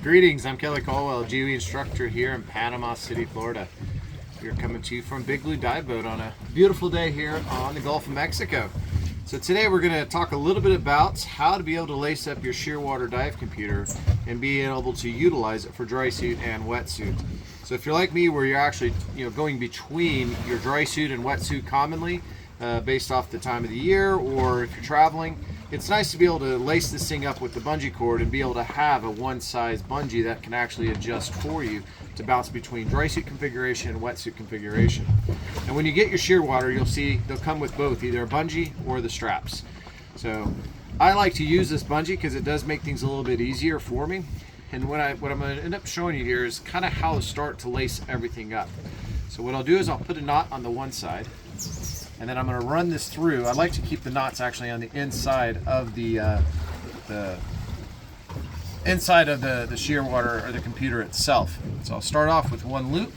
Greetings, I'm Kelly Collwill, GUE Instructor here in Panama City, Florida. We're coming to you from Big Blue Dive Boat on a beautiful day here on the Gulf of Mexico. So today we're going to talk a little bit about how to be able to lace up your Shearwater Dive Computer and be able to utilize it for dry suit and wetsuit. So if you're like me, where you're actually going between your dry suit and wetsuit commonly, based off the time of the year, or if you're traveling, it's nice to be able to lace this thing up with the bungee cord and be able to have a one-size bungee that can actually adjust for you to bounce between dry suit configuration and wetsuit configuration. And when you get your Shearwater, you'll see they'll come with both, either a bungee or the straps. So I like to use this bungee because it does make things a little bit easier for me. And what I'm going to end up showing you here is kind of how to start to lace everything up. So what I'll do is I'll put a knot on the one side, and then I'm going to run this through. I like to keep the knots actually on the inside of the inside of the Shearwater or the computer itself. So I'll start off with one loop.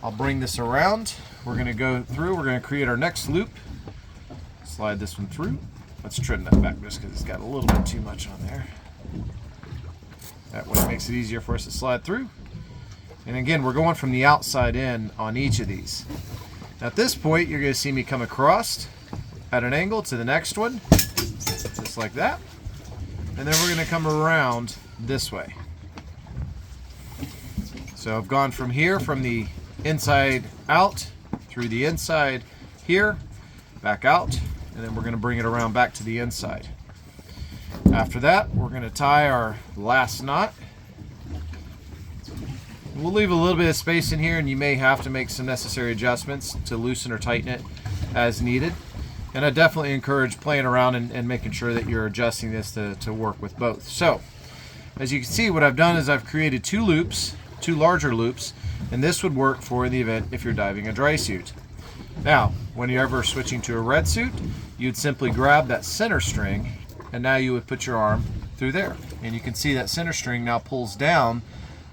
I'll bring this around. We're going to go through. We're going to create our next loop. Slide this one through. Let's trim that back just because it's got a little bit too much on there. That way it makes it easier for us to slide through. And again, we're going from the outside in on each of these. Now at this point, you're going to see me come across at an angle to the next one, just like that. And then we're going to come around this way. So I've gone from here, from the inside out, through the inside here, back out, and then we're going to bring it around back to the inside. After that, we're going to tie our last knot. We'll leave a little bit of space in here, and you may have to make some necessary adjustments to loosen or tighten it as needed. And I definitely encourage playing around and making sure that you're adjusting this to work with both. So, as you can see, what I've done is I've created two loops, two larger loops, and this would work for the event if you're diving a dry suit. Now, when you're ever switching to a red suit, you'd simply grab that center string, and now you would put your arm through there. And you can see that center string now pulls down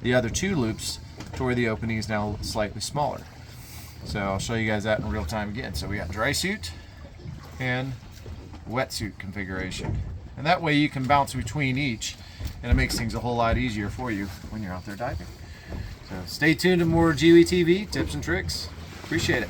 the other two loops to where the opening is now slightly smaller. So I'll show you guys that in real time again. So we got dry suit and wetsuit configuration. And that way you can bounce between each, and it makes things a whole lot easier for you when you're out there diving. So stay tuned to more GUE TV tips and tricks. Appreciate it.